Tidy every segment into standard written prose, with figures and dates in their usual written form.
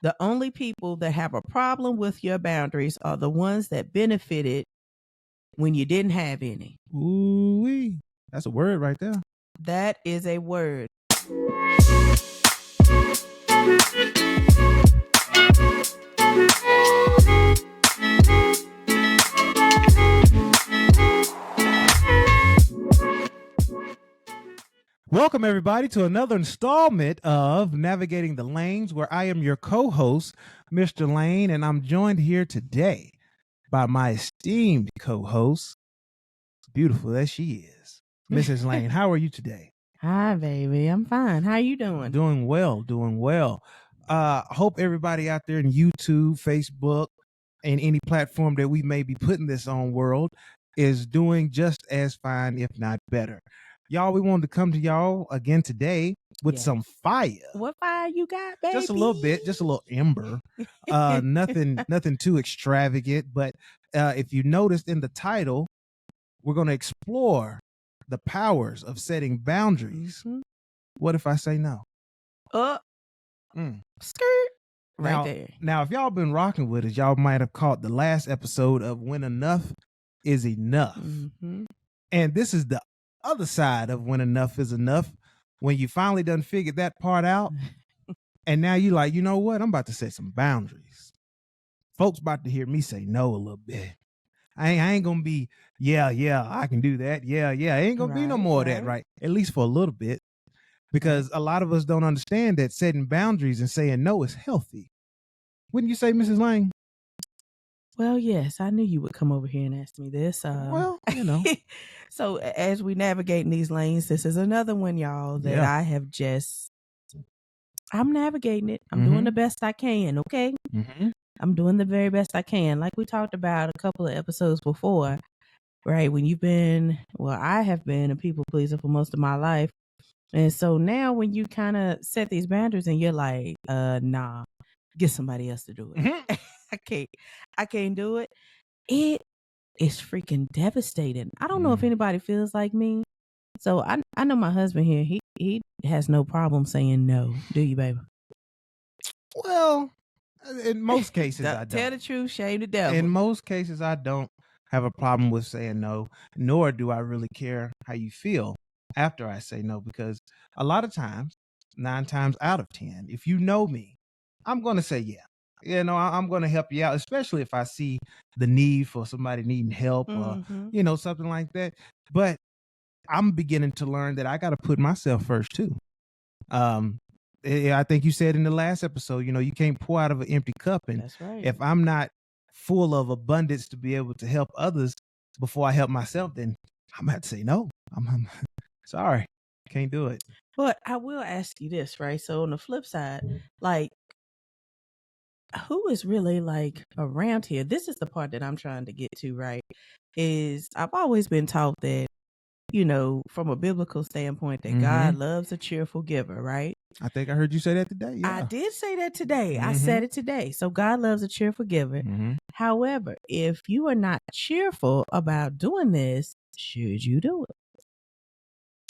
The only people that have a problem with your boundaries are the ones that benefited when you didn't have any. Ooh-wee. That's a word right there. That is a word. Welcome, everybody, to another installment of Navigating the Lanes, where I am your co-host, Mr. Lane, and I'm joined here today by my esteemed co-host, beautiful as she is, Mrs. Lane. How are you today? Hi, baby. I'm fine. How you doing? Doing well, doing well. Hope everybody out there in YouTube, Facebook, and any platform that we may be putting this on world is doing just as fine, if not better. Y'all, we wanted to come to y'all again today with some fire. What fire you got, baby? Just a little bit, just a little ember. Nothing too extravagant. But if you noticed in the title, we're going to explore the powers of setting boundaries. Mhm. What if I say no? Skirt. Right there. Now, if y'all been rocking with us, y'all might have caught the last episode of When Enough is Enough. Mm-hmm. And this is the other side of when enough is enough, when you finally done figured that part out. And now you like, you know what? I'm about to set some boundaries. Folks about to hear me say no a little bit. I ain't gonna be, yeah, I can do that. Yeah. Ain't gonna be no more of that, right? At least for a little bit. Because a lot of us don't understand that setting boundaries and saying no is healthy. Wouldn't you say, Mrs. Lang? Well, yes, I knew you would come over here and ask me this. Well, you know. So as we navigate in these lanes, this is another one, y'all, that I have I'm navigating it. I'm doing the best I can, okay? Mm-hmm. I'm doing the very best I can. Like we talked about a couple of episodes before, right? When I have been a people pleaser for most of my life. And so now when you kind of set these boundaries and you're like, nah, get somebody else to do it. Mm-hmm. I can't do it. It is freaking devastating. I don't know if anybody feels like me. So I know my husband here, he has no problem saying no. Do you, baby? Well, in most cases, I don't. Tell the truth, shame the devil. In most cases, I don't have a problem with saying no, nor do I really care how you feel after I say no, because a lot of times, 9 times out of 10, if you know me, I'm going to say yeah. You know, I'm going to help you out, especially if I see the need for somebody needing help or, something like that. But I'm beginning to learn that I got to put myself first too. I think you said in the last episode, you can't pour out of an empty cup. And that's right. If I'm not full of abundance to be able to help others before I help myself, then I'm going to have to say no. I'm sorry. Can't do it. But I will ask you this, right? So on the flip side, like, who is really like around here? This is the part that I'm trying to get to, right? Is I've always been taught that, from a biblical standpoint, that God loves a cheerful giver, right? I think I heard you say that today. Yeah. I did say that today. I said it today. So God loves a cheerful giver. However, if you are not cheerful about doing this, should you do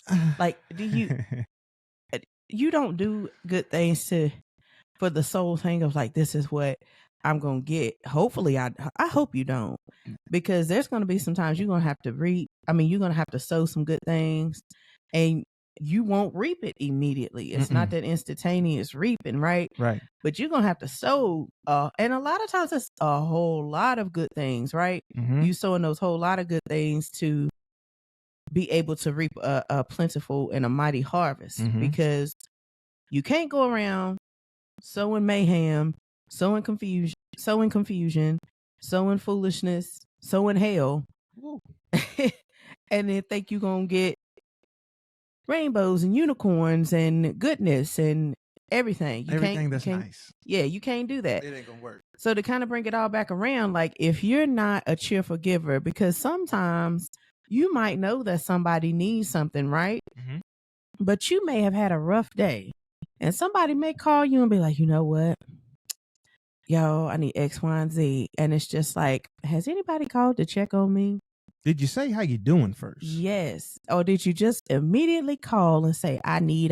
it? Like, you don't do good things for the sole thing of like, this is what I'm going to get. Hopefully, I hope you don't, because there's going to be some times you're going to have to you're going to have to sow some good things and you won't reap it immediately. It's not that instantaneous reaping, right? Right. But you're going to have to sow. And a lot of times it's a whole lot of good things, right? You sowing those whole lot of good things to be able to reap a plentiful and a mighty harvest, because you can't go around sowing mayhem, sowing confusion, sowing foolishness, sowing hell, and then think you're going to get rainbows and unicorns and goodness and everything. Everything that's nice. Yeah, you can't do that. It ain't going to work. So to kind of bring it all back around, like, if you're not a cheerful giver, because sometimes you might know that somebody needs something, right? But you may have had a rough day. And somebody may call you and be like, you know what? Yo, I need X, Y, and Z. And it's just like, has anybody called to check on me? Did you say how you doing first? Yes. Or did you just immediately call and say, I need?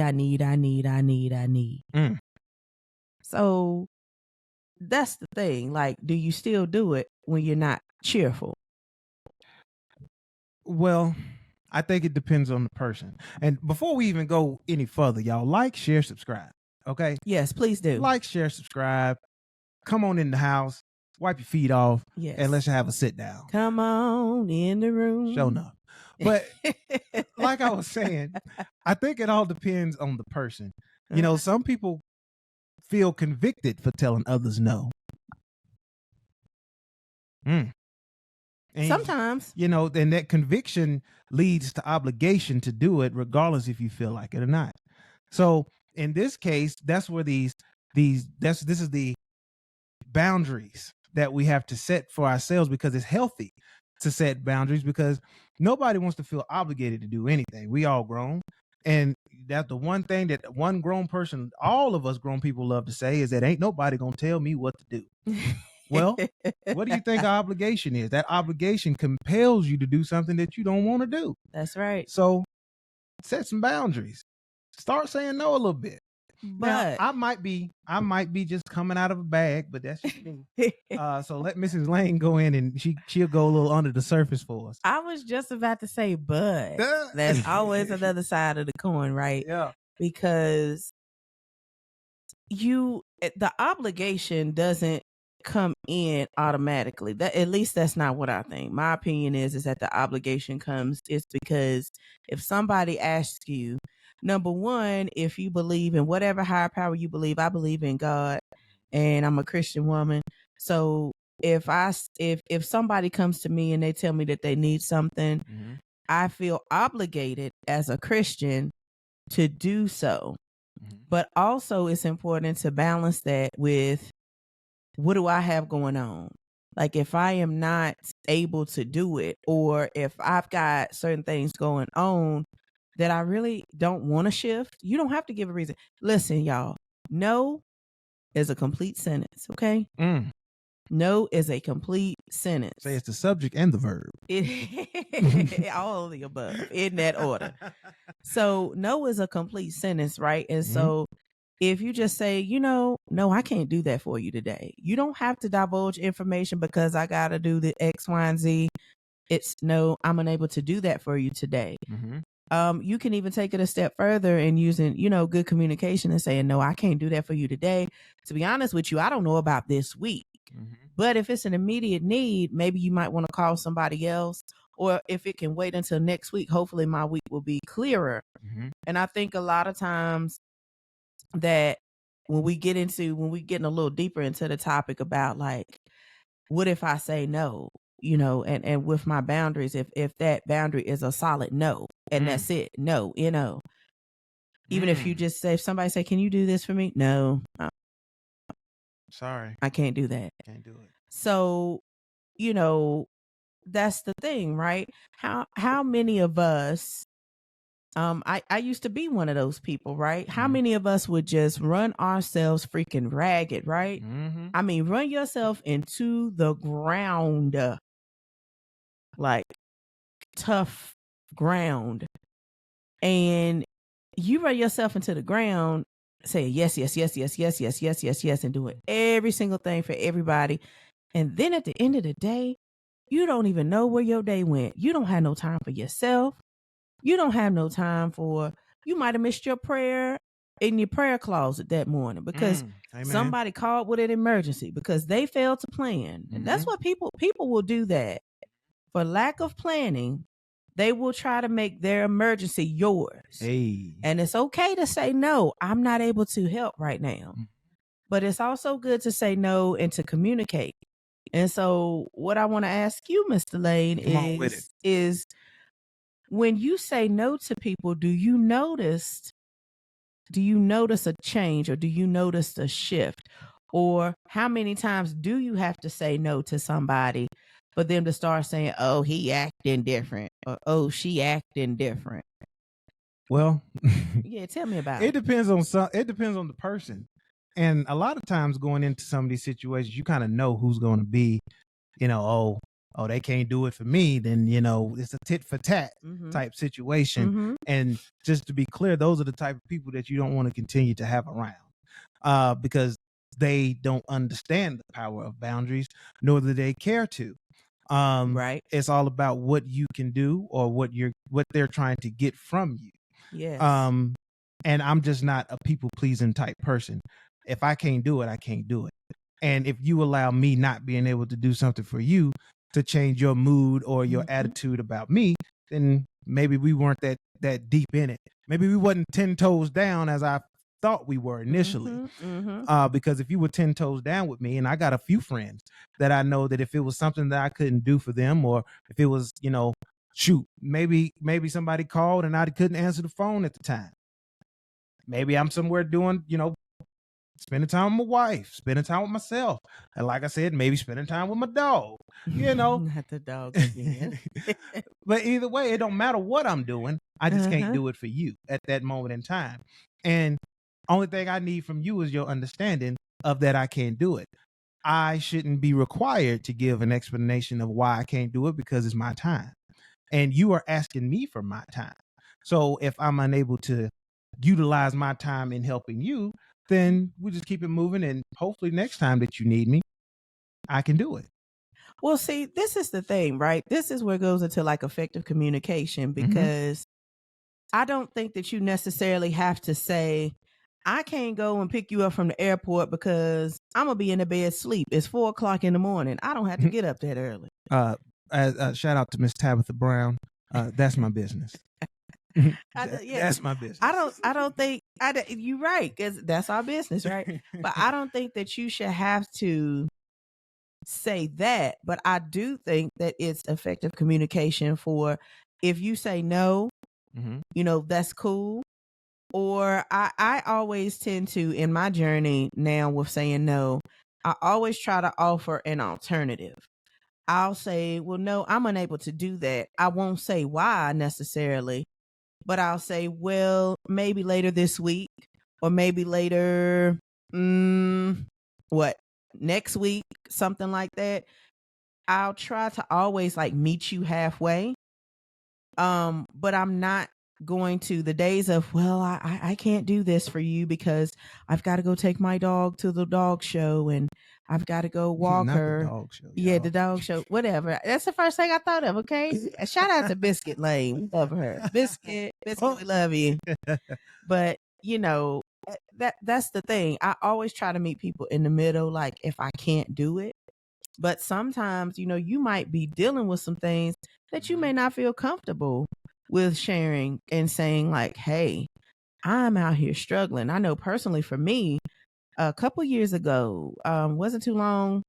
So that's the thing. Like, do you still do it when you're not cheerful? Well, I think it depends on the person. And before we even go any further, y'all, like, share, subscribe. Okay? Yes, please do. Like, share, subscribe. Come on in the house, wipe your feet off, and let's have a sit down. Come on in the room. Show enough. But like I was saying, I think it all depends on the person. You know, some people feel convicted for telling others no. And sometimes, you know, and that conviction leads to obligation to do it, regardless if you feel like it or not. So in this case, that's where this is the boundaries that we have to set for ourselves, because it's healthy to set boundaries, because nobody wants to feel obligated to do anything. We all grown. And that's the one thing that one grown person, all of us grown people love to say, is that ain't nobody gonna tell me what to do. Well, what do you think our obligation is? That obligation compels you to do something that you don't want to do. That's right. So set some boundaries. Start saying no a little bit. But now, I might be just coming out of a bag, but that's just me. So let Mrs. Lane go in, and she'll go a little under the surface for us. I was just about to say, but that's always another side of the coin, right? Yeah. Because the obligation doesn't come in automatically. That, at least that's not what I think. My opinion is that the obligation comes, it's because if somebody asks you, number one, if you believe in whatever higher power you believe, I believe in God, and I'm a Christian woman. So if somebody comes to me and they tell me that they need something, I feel obligated as a Christian to do so. But also it's important to balance that with, what do I have going on? Like, if I am not able to do it, or if I've got certain things going on that I really don't want to shift, you don't have to give a reason. Listen, y'all, no is a complete sentence, okay? No is a complete sentence. Say it's the subject and the verb. All of the above, in that order. So no is a complete sentence, right? And so if you just say, no, I can't do that for you today. You don't have to divulge information because I got to do the X, Y, and Z. It's no, I'm unable to do that for you today. You can even take it a step further and using, good communication and saying, no, I can't do that for you today. To be honest with you, I don't know about this week. But if it's an immediate need, maybe you might want to call somebody else. Or if it can wait until next week, hopefully my week will be clearer. And I think a lot of times that when we get getting a little deeper into the topic about, like, what if I say no, and with my boundaries, if that boundary is a solid no, and that's it, no, even if you just say, if somebody say, can you do this for me? No, sorry, I can't do that. Can't do it. So, that's the thing, right? How many of us, I used to be one of those people, right? How many of us would just run ourselves freaking ragged, right? I mean, run yourself into the ground, like tough ground. And you run yourself into the ground, say yes, yes, yes, yes, yes, yes, yes, yes, yes, and do it every single thing for everybody. And then at the end of the day, you don't even know where your day went. You don't have no time for yourself. You don't have no time for, you might have missed your prayer in your prayer closet that morning because somebody called with an emergency because they failed to plan. And that's what people will do that. For lack of planning, they will try to make their emergency yours. And it's okay to say, no, I'm not able to help right now. But it's also good to say no and to communicate. And so what I want to ask you, Mr. Lane, is when you say no to people, do you notice a change, or do you notice a shift? Or how many times do you have to say no to somebody for them to start saying, oh, he acting different, or oh, she acting different? Well, yeah, tell me about it. It depends on the person. And a lot of times going into some of these situations, you kind of know who's going to be, oh, they can't do it for me. Then, it's a tit for tat type situation. And just to be clear, those are the type of people that you don't want to continue to have around, because they don't understand the power of boundaries, nor do they care to. Right. It's all about what you can do or what they're trying to get from you. Yes. And I'm just not a people pleasing type person. If I can't do it, I can't do it. And if you allow me not being able to do something for you to change your mood or your attitude about me, then maybe we weren't that deep in it. Maybe we wasn't 10 toes down as I thought we were initially. Because if you were 10 toes down with me, and I got a few friends that I know that if it was something that I couldn't do for them, or if it was, shoot, maybe somebody called and I couldn't answer the phone at the time. Maybe I'm somewhere doing, spending time with my wife, spending time with myself. And like I said, maybe spending time with my dog, Not the dog again. But either way, it don't matter what I'm doing. I just can't do it for you at that moment in time. And only thing I need from you is your understanding of that I can't do it. I shouldn't be required to give an explanation of why I can't do it because it's my time. And you are asking me for my time. So if I'm unable to utilize my time in helping you, then we just keep it moving. And hopefully next time that you need me, I can do it. Well, see, this is the thing, right? This is where it goes into like effective communication, because I don't think that you necessarily have to say, I can't go and pick you up from the airport because I'm going to be in the bed asleep. It's 4:00 in the morning. I don't have to get up that early. Shout out to Miss Tabitha Brown. That's my business. That's my business. I don't think you're right, because that's our business, right? But I don't think that you should have to say that. But I do think that it's effective communication for if you say no, that's cool. Or I always tend to, in my journey now with saying no, I always try to offer an alternative. I'll say, well, no, I'm unable to do that. I won't say why necessarily, but I'll say, well, maybe later this week, or maybe later, next week, something like that. I'll try to always like meet you halfway. But I'm not going to the days of, well, I can't do this for you because I've got to go take my dog to the dog show and I've got to go walk her. The dog show, yeah, the dog show, whatever. That's the first thing I thought of. Okay. Shout out to Biscuit Lane. We love her. Biscuit, we love you. But that's the thing. I always try to meet people in the middle. Like if I can't do it, but sometimes, you might be dealing with some things that you may not feel comfortable with sharing and saying like, hey, I'm out here struggling. I know personally for me, a couple years ago, wasn't too long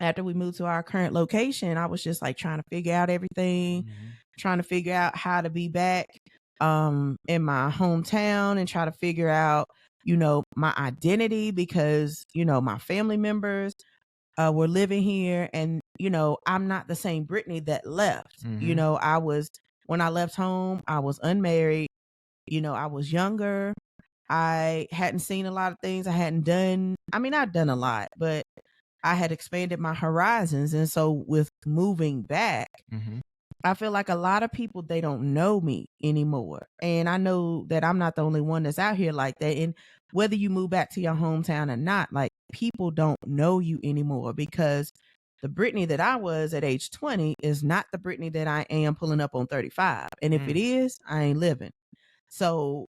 after we moved to our current location, I was just like trying to figure out everything, trying to figure out how to be back in my hometown and try to figure out, my identity because, my family members were living here, and I'm not the same Brittany that left. When I left home, I was unmarried. I was younger. I hadn't seen a lot of things. I hadn't done. I mean, I'd done a lot, but I had expanded my horizons. And so with moving back, I feel like a lot of people, they don't know me anymore. And I know that I'm not the only one that's out here like that. And whether you move back to your hometown or not, like people don't know you anymore, because the Brittany that I was at age 20 is not the Brittany that I am pulling up on 35. And if it is, I ain't living. So,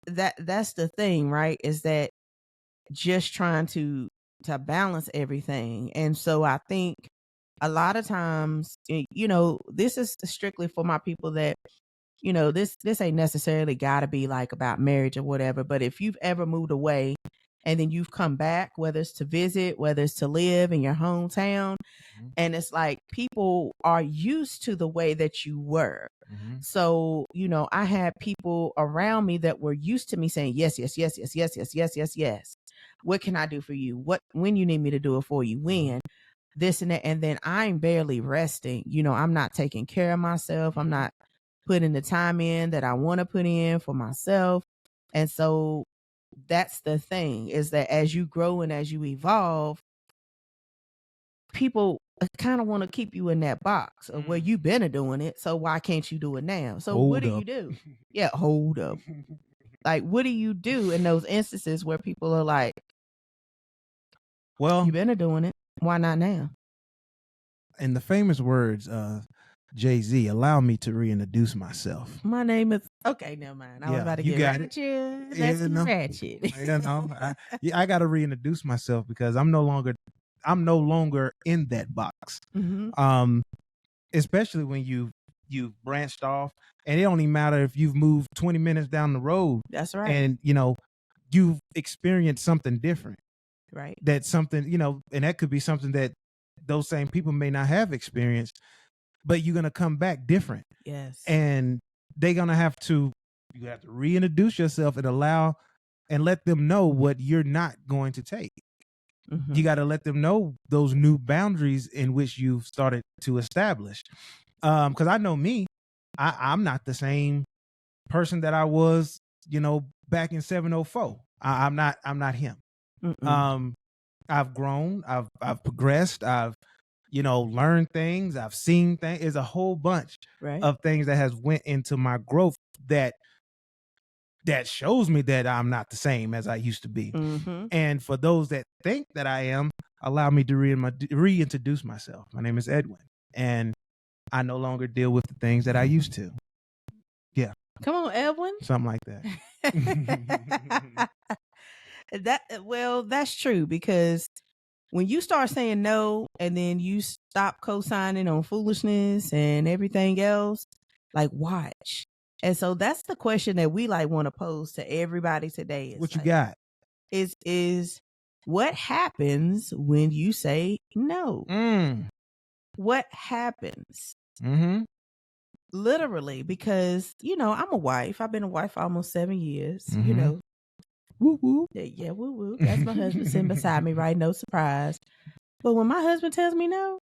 that's the thing, right? Is that just trying to balance everything. And so I think a lot of times, this is strictly for my people that, this ain't necessarily got to be like about marriage or whatever. But if you've ever moved away and then you've come back, whether it's to visit, whether it's to live in your hometown, and it's like people are used to the way that you were. So, I had people around me that were used to me saying, yes, yes, yes, yes, yes, yes, yes, yes, yes. What can I do for you? When you need me to do it for you? When? This and that. And then I'm barely resting. I'm not taking care of myself. I'm not putting the time in that I want to put in for myself. And so that's the thing, is that as you grow and as you evolve, people kind of want to keep you in that box of where you've been doing it. So why can't you do it now? So what do you do? Yeah, hold up. Like, what do you do in those instances where people are like, Well, You been doing it. Why not now? in the famous words, Jay-Z, allow me to reintroduce myself. My name is okay. Never mind. I was about to get ratchet. Let's get ratchet. I got to reintroduce myself because I'm no longer in that box. Mm-hmm. Especially when you've branched off, and it don't even matter if you've moved 20 minutes down the road. That's right. And you've experienced something different. Right. That's something, and that could be something that those same people may not have experienced, but you're going to come back different. Yes. And you have to reintroduce yourself and allow and let them know what you're not going to take. Mm-hmm. You got to let them know those new boundaries in which you've started to establish. Because I know me, I'm not the same person that I was, back in 704. I'm not him. Mm-mm. I've grown, I've progressed, I've learned things, I've seen things. There's a whole bunch of things that has went into my growth that shows me that I'm not the same as I used to be. Mm-hmm. And for those that think that I am, allow me to reintroduce myself. My name is Edwin, and I no longer deal with the things that I used to. Yeah. Come on, Edwin. Something like that. That's true, because when you start saying no and then you stop co-signing on foolishness and everything else, like, watch. And so that's the question that we want to pose to everybody today. What you got? Is what happens when you say no? What happens? Mm-hmm. Literally, because, I'm a wife. I've been a wife for almost 7 years, mm-hmm. Woo woo. Yeah, woo woo. That's my husband sitting beside me, right? No surprise. But when my husband tells me no,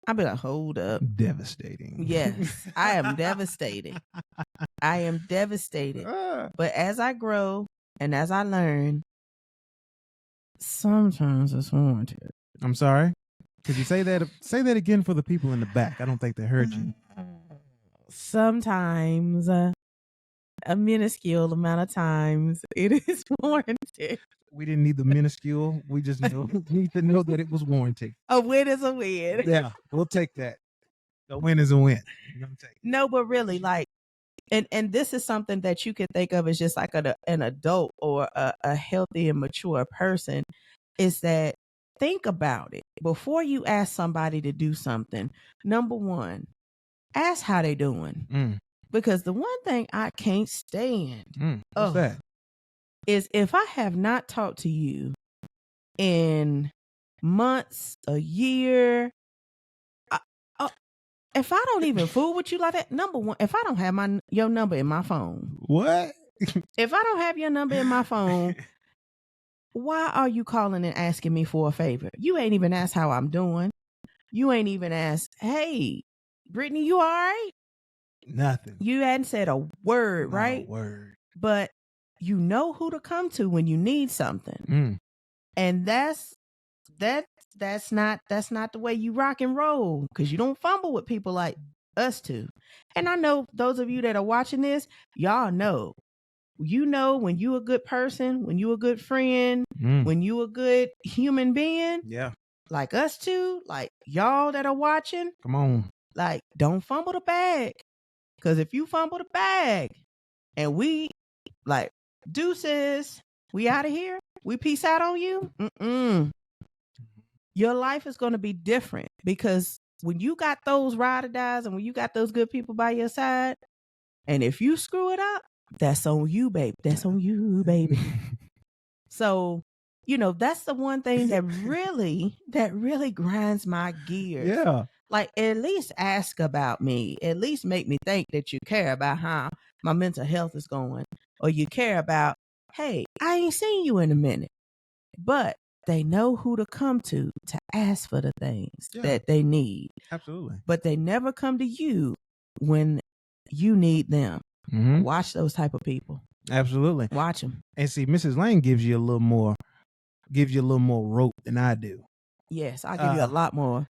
I'll be like, hold up. Devastating. Yes, I am devastated. I am devastated. But as I grow and as I learn, sometimes it's warranted. I'm sorry. Could you say that? Say that again for the people in the back. I don't think they heard you. Sometimes, a minuscule amount of times, it is warranted. We didn't need the minuscule. We just need to know that it was warranted. A win is a win. Yeah, we'll take that. A win is a win. No, but really, and this is something that you could think of as just like an adult or a healthy and mature person, is that think about it. Before you ask somebody to do something, number one, ask how they doing. Because the one thing I can't stand what's that? Is if I have not talked to you in months, a year, if I don't even fool with you like that, number one, if I don't have your number in my phone. What? If I don't have your number in my phone, why are you calling and asking me for a favor? You ain't even asked how I'm doing. You ain't even asked, hey, Brittany, you all right? Nothing. You hadn't said a word, Not right? A word. But you know who to come to when you need something. And that's not the way you rock and roll, because you don't fumble with people like us two. And I know those of you that are watching this, y'all know. You know when you a good person, when you a good friend, when you a good human being. Yeah. Like us two, like y'all that are watching. Come on. Like, don't fumble the bag. Because if you fumble the bag and we deuces, we out of here, we peace out on you, your life is going to be different. Because when you got those ride or dies and when you got those good people by your side, and if you screw it up, that's on you, baby. That's on you, baby. So, that's the one thing that really grinds my gears. Yeah. Like, at least ask about me. At least make me think that you care about how my mental health is going. Or you care about, hey, I ain't seen you in a minute. But they know who to come to ask for the things that they need. Absolutely. But they never come to you when you need them. Watch those type of people. Absolutely. Watch them. And see, Mrs. Lane gives you a little more rope than I do. Yes, I give you a lot more.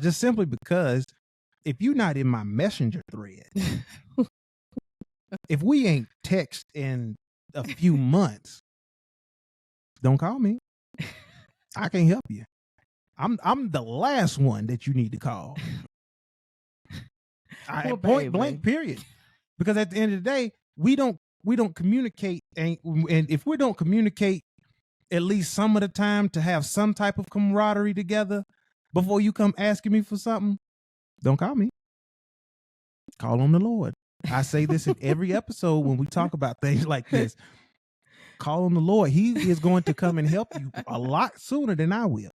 Just simply because if you're not in my messenger thread, if we ain't text in a few months, don't call me. I can't help you. I'm the last one that you need to call. Well, Point blank, baby. period. Because at the end of the day, we don't communicate, and if we don't communicate at least some of the time to have some type of camaraderie together before you come asking me for something, don't call me. Call on the Lord. I say this in every episode when we talk about things like this. Call on the Lord. He is going to come and help you a lot sooner than I will.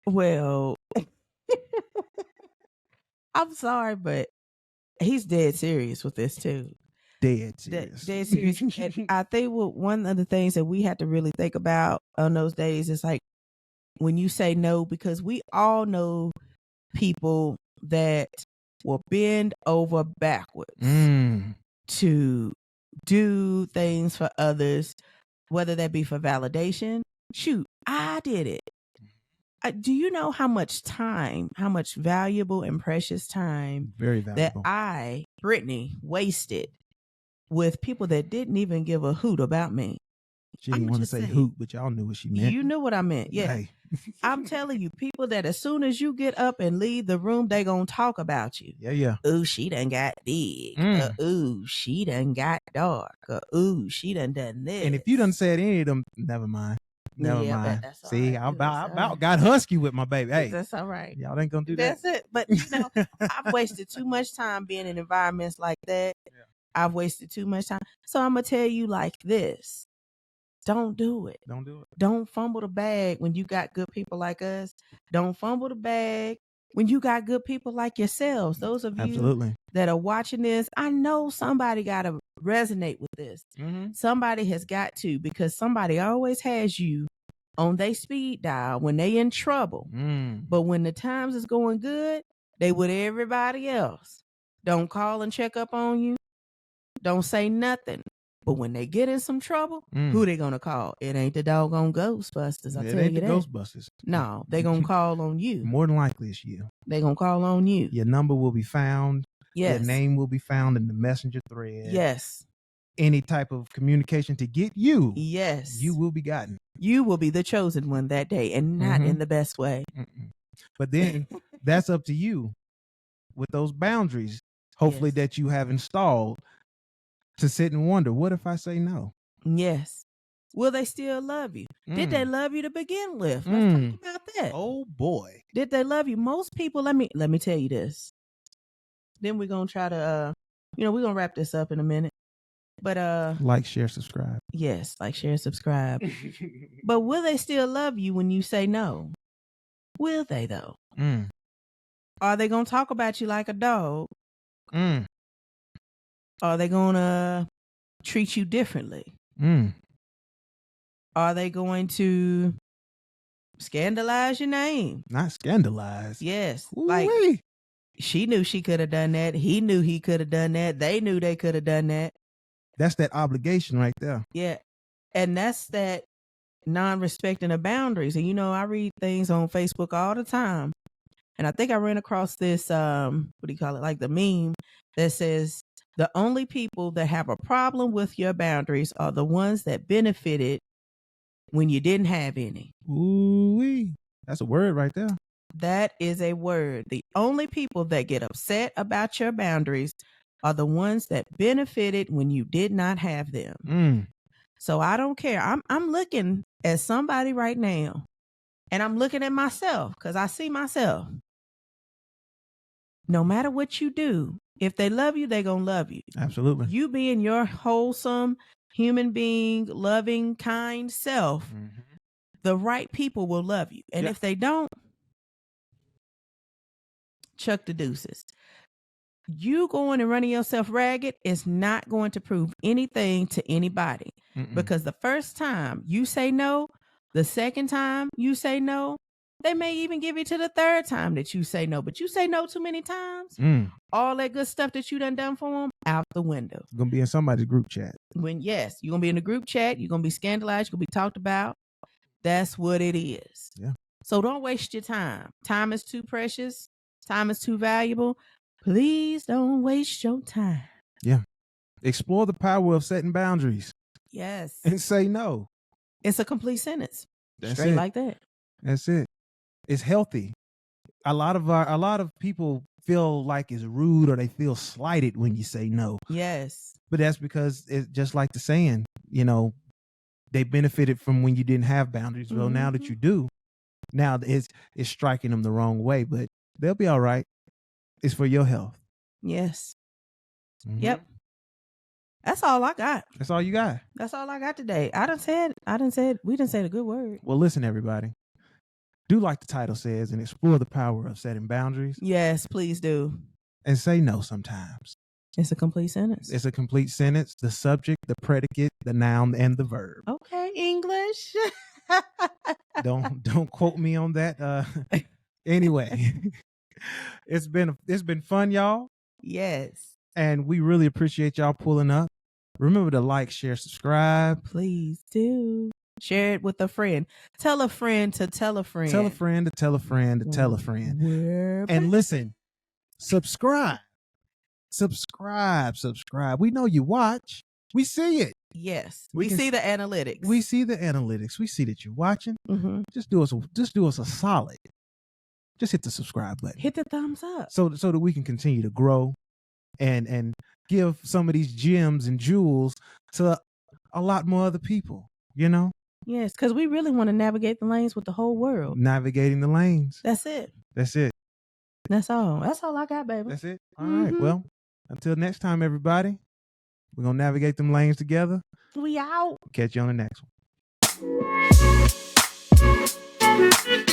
Well, I'm sorry, but he's dead serious with this too. Dead serious. Dead serious. And I think one of the things that we have to really think about on those days is like when you say no, because we all know people that will bend over backwards to do things for others, whether that be for validation. Shoot, I did it. Do you know how much time, how much valuable and precious time Very valuable. that Brittany, wasted with people that didn't even give a hoot about me? She didn't want to say hoot, but y'all knew what she meant. You knew what I meant. Yeah. Hey. I'm telling you, people that as soon as you get up and leave the room, they gonna talk about you. Yeah. Ooh, she done got big. Ooh, she done got dark. Ooh, she done this. And if you done said any of them, never mind. Never mind. That's See, right. I about got husky with my baby. Hey, that's all right. Y'all ain't gonna do that. That's it. But you know, I've wasted too much time being in environments like that. Yeah. I've wasted too much time. So I'm gonna tell you like this. Don't do it. Don't do it. Don't fumble the bag when you got good people like us. Don't fumble the bag when you got good people like yourselves. Those of you that are watching this, I know somebody got to resonate with this. Somebody has got to, because somebody always has you on their speed dial when they in trouble. But when the times is going good, they with everybody else. Don't call and check up on you. Don't say nothing. But when they get in some trouble, who they gonna call? It ain't the doggone Ghostbusters. I tell you that. It ain't the Ghostbusters. No, they gonna call on you. More than likely, it's you. They gonna call on you. Your number will be found. Yes. Your name will be found in the messenger thread. Yes. Any type of communication to get you. Yes. You will be gotten. You will be the chosen one that day, and not in the best way. But then that's up to you with those boundaries, hopefully that you have installed, to sit and wonder, what if I say no? Yes. Will they still love you? Did they love you to begin with? Let's talk about that. Oh boy. Did they love you? Most people, let me tell you this. Then we're gonna try to we're gonna wrap this up in a minute. But like, share, subscribe. Yes, like, share, subscribe. But will they still love you when you say no? Will they though? Are they gonna talk about you like a dog? Are they gonna treat you differently? Are they going to scandalize your name? Not scandalize. Yes. Ooh-wee. Like, she knew she could have done that. He knew he could have done that. They knew they could have done that. That's that obligation right there. Yeah. And that's that non-respecting of boundaries. And, you know, I read things on Facebook all the time. And I think I ran across this, like the meme that says, the only people that have a problem with your boundaries are the ones that benefited when you didn't have any. Ooh-wee. That's a word right there. That is a word. The only people that get upset about your boundaries are the ones that benefited when you did not have them. So I don't care. I'm looking at somebody right now, and I'm looking at myself because I see myself. No matter what you do, if they love you, they're going to love you. Absolutely. You being your wholesome, human being, loving, kind self, the right people will love you. And if they don't, chuck the deuces. You going and running yourself ragged is not going to prove anything to anybody. Because the first time you say no, the second time you say no, they may even give you to the third time that you say no. But you say no too many times, all that good stuff that you done for them, out the window. It's going to be in somebody's group chat. You're going to be in the group chat. You're going to be scandalized. You're going to be talked about. That's what it is. Yeah. So don't waste your time. Time is too precious. Time is too valuable. Please don't waste your time. Yeah. Explore the power of setting boundaries. Yes. And say no. It's a complete sentence. That's Straight it. like that. That's it. It's healthy. A lot of people feel like it's rude or they feel slighted when you say no. Yes. But that's because it's just like the saying, they benefited from when you didn't have boundaries. Well, now that you do, now it's striking them the wrong way, but they'll be all right. It's for your health. Yes. Mm-hmm. Yep. That's all I got. That's all you got. That's all I got today. We didn't say a good word. Well, listen, everybody. Do like the title says and explore the power of setting boundaries. Yes, please do. And say no sometimes. It's a complete sentence. It's a complete sentence. The subject, the predicate, the noun, and the verb. Okay, English. Don't quote me on that. Anyway, it's been fun, y'all. Yes. And we really appreciate y'all pulling up. Remember to like, share, subscribe. Please do. Share it with a friend. Tell a friend to tell a friend. Tell a friend to tell a friend to tell a friend. And listen, subscribe. Subscribe. We know you watch. We see it. Yes. We see the analytics. We see the analytics. We see that you're watching. Mm-hmm. Just do us a solid. Just hit the subscribe button. Hit the thumbs up. So that we can continue to grow and give some of these gems and jewels to a lot more other people, Yes, because we really want to navigate the lanes with the whole world. Navigating the lanes. That's it. That's all. That's all I got, baby. That's it. All right. Well, until next time, everybody, we're going to navigate them lanes together. We out. Catch you on the next one.